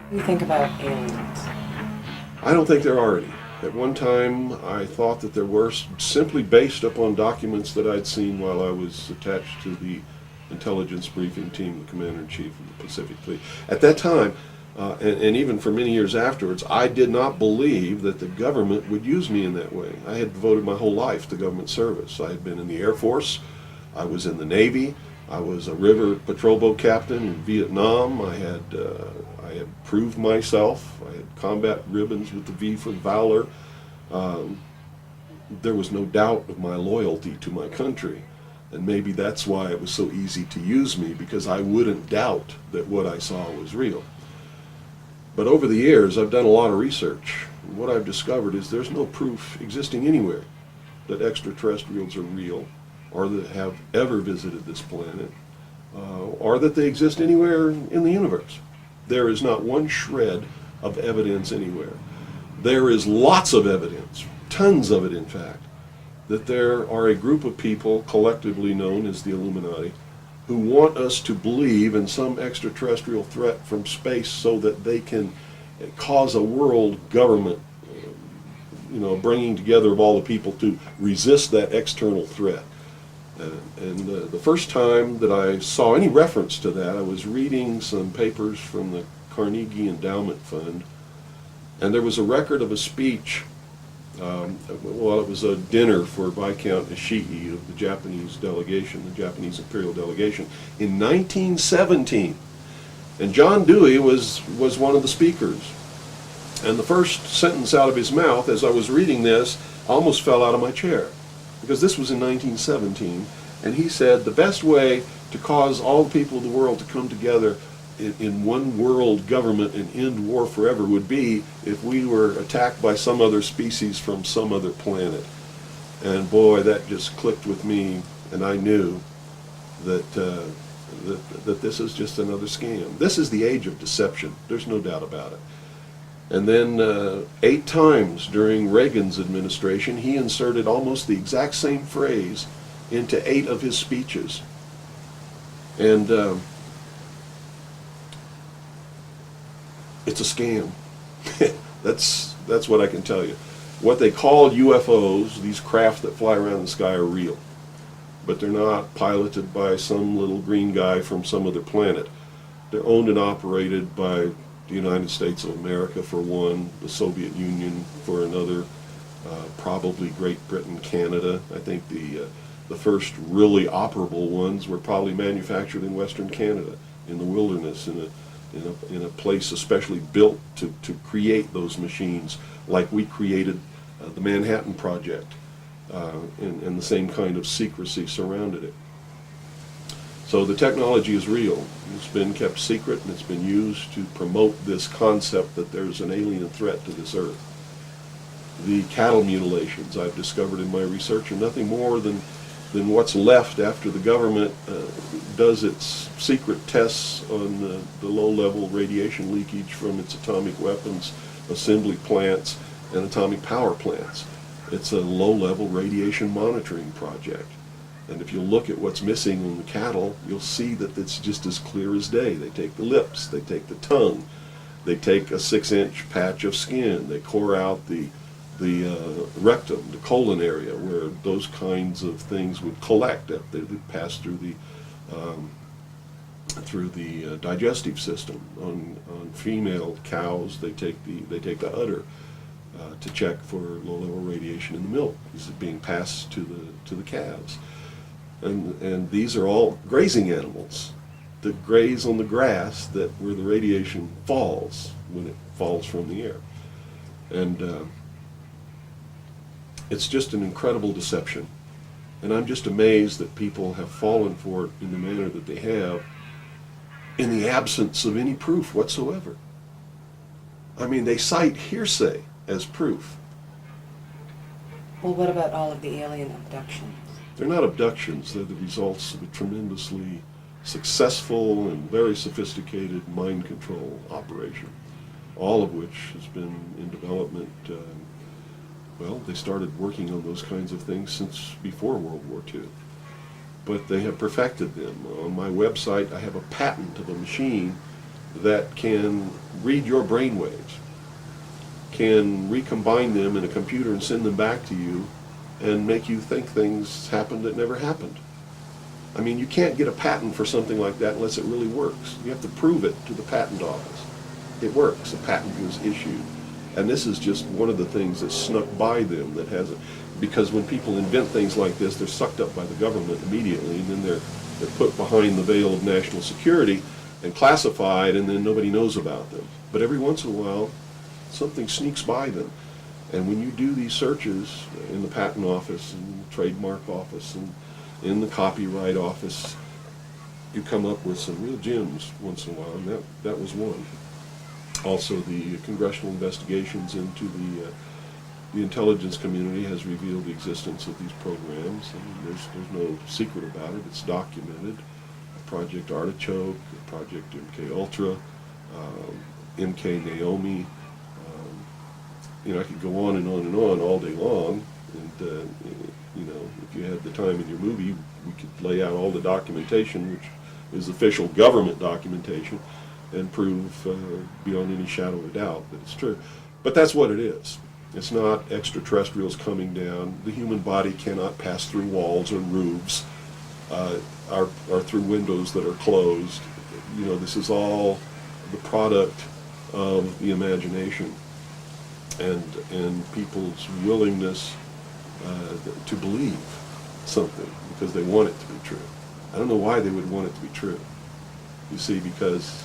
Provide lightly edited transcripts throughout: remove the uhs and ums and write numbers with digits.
You think about aliens. I don't think there are any. At one time, I thought that there were, simply based upon documents that I'd seen while I was attached to the intelligence briefing team, the commander-in-chief of the Pacific Fleet. At that time, and even for many years afterwards, I did not believe that the government would use me in that way. I had devoted my whole life to government service. I had been in the Air Force, I was in the Navy, I was a river patrol boat captain in Vietnam. I had proved myself. I had combat ribbons with the V for Valor. Um, there was no doubt of my loyalty to my country. And maybe that's why it was so easy to use me, because I wouldn't doubt that what I saw was real. But over the years, I've done a lot of research. And what I've discovered is there's no proof existing anywhere that extraterrestrials are real, or that have ever visited this planet, or that they exist anywhere in the universe. There is not one shred of evidence anywhere. There is lots of evidence, tons of it in fact, that there are a group of people collectively known as the Illuminati who want us to believe in some extraterrestrial threat from space so that they can cause a world government, bringing together of all the people to resist that external threat. The first time that I saw any reference to that, I was reading some papers from the Carnegie Endowment Fund, and there was a record of a speech. It was a dinner for Viscount Ishii of the Japanese delegation, the Japanese imperial delegation, in 1917. And John Dewey was one of the speakers. And the first sentence out of his mouth, as I was reading this, I almost fell out of my chair, because this was in 1917, and he said the best way to cause all the people of the world to come together in one world government and end war forever would be if we were attacked by some other species from some other planet. And boy, that just clicked with me, and I knew that that this is just another scam. This is the age of deception. There's no doubt about it. And then 8 times during Reagan's administration, he inserted almost the exact same phrase into 8 of his speeches. And it's a scam. That's what I can tell you. What they call UFOs, these craft that fly around the sky, are real. But they're not piloted by some little green guy from some other planet. They're owned and operated by the United States of America for one, the Soviet Union for another, probably Great Britain, Canada. I think the first really operable ones were probably manufactured in Western Canada, in the wilderness, in a place especially built to create those machines, like we created the Manhattan Project, and the same kind of secrecy surrounded it. So the technology is real. It's been kept secret, and it's been used to promote this concept that there's an alien threat to this earth. The cattle mutilations I've discovered in my research are nothing more than what's left after the government does its secret tests on the low-level radiation leakage from its atomic weapons assembly plants and atomic power plants. It's a low-level radiation monitoring project. And if you look at what's missing in the cattle, you'll see that it's just as clear as day. They take the lips, they take the tongue, they take a 6-inch patch of skin, they core out the rectum, the colon area, where those kinds of things would collect. They would pass through the digestive system. On female cows, they take the udder to check for low-level radiation in the milk. Is it being passed to the calves? And these are all grazing animals that graze on the grass where the radiation falls when it falls from the air. And it's just an incredible deception. And I'm just amazed that people have fallen for it in the manner that they have, in the absence of any proof whatsoever. I mean, they cite hearsay as proof. Well, what about all of the alien abductions? They're not abductions, they're the results of a tremendously successful and very sophisticated mind control operation, all of which has been in development. They started working on those kinds of things since before World War II, but they have perfected them. On my website, I have a patent of a machine that can read your brain waves, can recombine them in a computer and send them back to you and make you think things happened that never happened. I mean, you can't get a patent for something like that unless it really works. You have to prove it to the patent office. It works. A patent was issued. And this is just one of the things that snuck by them that hasn't, because when people invent things like this, they're sucked up by the government immediately, and then they're put behind the veil of national security and classified, and then nobody knows about them. But every once in a while, something sneaks by them. And when you do these searches in the patent office and the trademark office and in the copyright office, you come up with some real gems once in a while, and that was one. Also, the congressional investigations into the intelligence community has revealed the existence of these programs, and there's no secret about it. It's documented. Project Artichoke, Project MK Ultra, MK Naomi. I could go on and on and on all day long, and if you had the time in your movie, we could lay out all the documentation, which is official government documentation, and prove beyond any shadow of doubt that it's true. But that's what it is. It's not extraterrestrials coming down. The human body cannot pass through walls and roofs, or through windows that are closed. This is all the product of the imagination and people's willingness to believe something because they want it to be true. I don't know why they would want it to be true. You see, because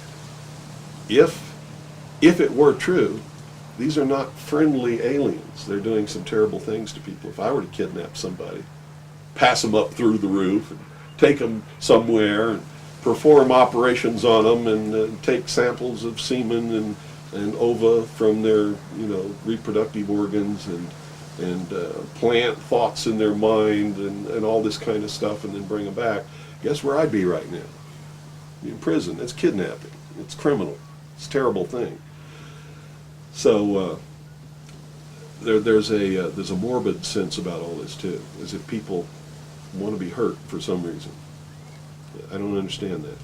if it were true, these are not friendly aliens. They're doing some terrible things to people. If I were to kidnap somebody, pass them up through the roof, and take them somewhere, and perform operations on them, and take samples of semen and ova from their reproductive organs, and plant thoughts in their mind, and all this kind of stuff, and then bring them back, guess where I'd be right now? In prison. It's kidnapping. It's criminal. It's a terrible thing. So there's a morbid sense about all this too, as if people want to be hurt for some reason. I don't understand that.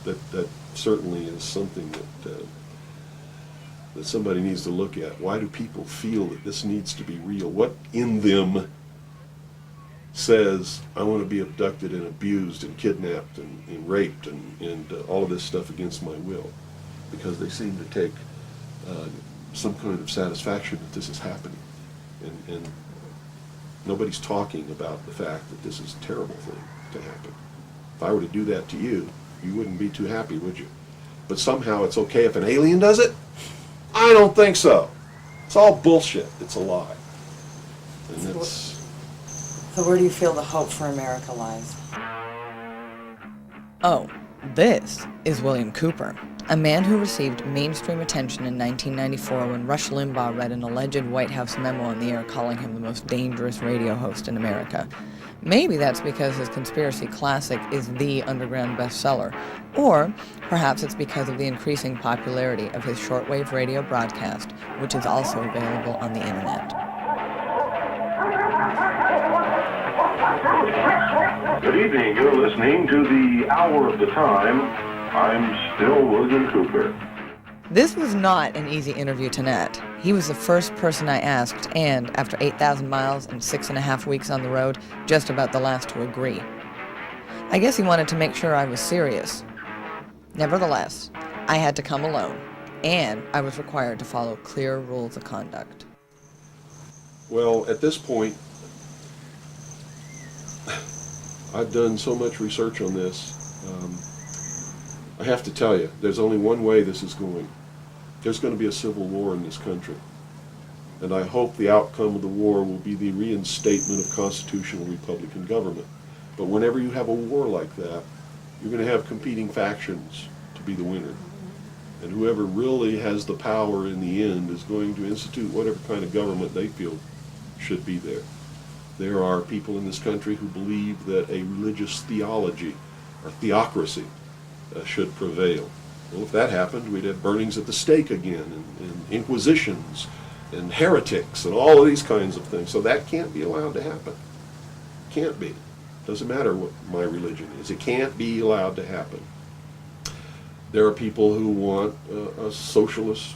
But that certainly is something that somebody needs to look at. Why do people feel that this needs to be real? What in them says, I want to be abducted and abused and kidnapped and raped and all of this stuff against my will? Because they seem to take some kind of satisfaction that this is happening. And nobody's talking about the fact that this is a terrible thing to happen. If I were to do that to you, you wouldn't be too happy, would you? But somehow it's okay if an alien does it? I don't think so. It's all bullshit. It's a lie. And it's... So where do you feel the hope for America lies? Oh, this is William Cooper, a man who received mainstream attention in 1994 when Rush Limbaugh read an alleged White House memo on the air calling him the most dangerous radio host in America. Maybe that's because his conspiracy classic is the underground bestseller, or perhaps it's because of the increasing popularity of his shortwave radio broadcast, which is also available on the internet. Good evening. You're listening to the Hour of the Time. I'm still William Cooper. This was not an easy interview to net. He was the first person I asked, and after 8,000 miles and 6.5 weeks on the road, just about the last to agree. I guess he wanted to make sure I was serious. Nevertheless, I had to come alone, and I was required to follow clear rules of conduct. Well, at this point, I've done so much research on this. I have to tell you, there's only one way this is going. There's going to be a civil war in this country. And I hope the outcome of the war will be the reinstatement of constitutional Republican government. But whenever you have a war like that, you're going to have competing factions to be the winner. And whoever really has the power in the end is going to institute whatever kind of government they feel should be there. There are people in this country who believe that a religious theology or theocracy should prevail. Well, if that happened, we'd have burnings at the stake again, and inquisitions, and heretics, and all of these kinds of things. So that can't be allowed to happen. Can't be. Doesn't matter what my religion is. It can't be allowed to happen. There are people who want a socialist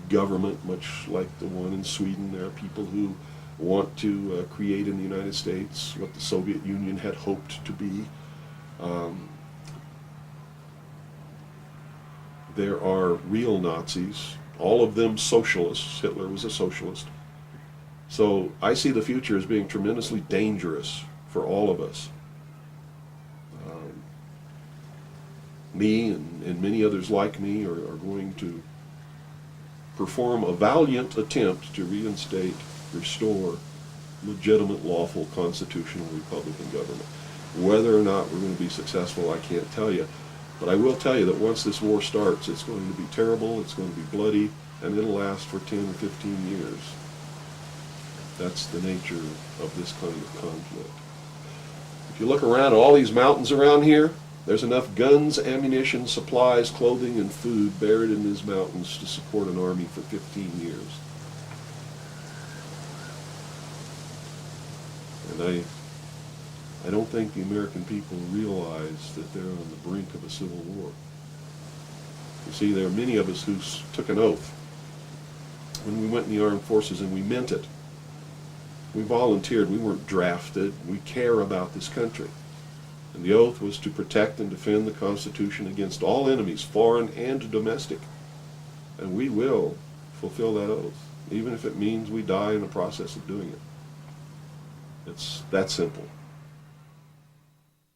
government, much like the one in Sweden. There are people who want to create in the United States what the Soviet Union had hoped to be. There are real Nazis, all of them socialists. Hitler was a socialist. So I see the future as being tremendously dangerous for all of us. Me and many others like me are going to perform a valiant attempt to reinstate, restore legitimate, lawful, constitutional Republican government. Whether or not we're going to be successful, I can't tell you. But I will tell you that once this war starts, it's going to be terrible, it's going to be bloody, and it'll last for 10 or 15 years. That's the nature of this kind of conflict. If you look around at all these mountains around here, there's enough guns, ammunition, supplies, clothing, and food buried in these mountains to support an army for 15 years. And I don't think the American people realize that they're on the brink of a civil war. You see, there are many of us who took an oath when we went in the armed forces, and we meant it. We volunteered. We weren't drafted. We care about this country. And the oath was to protect and defend the Constitution against all enemies, foreign and domestic. And we will fulfill that oath, even if it means we die in the process of doing it. It's that simple.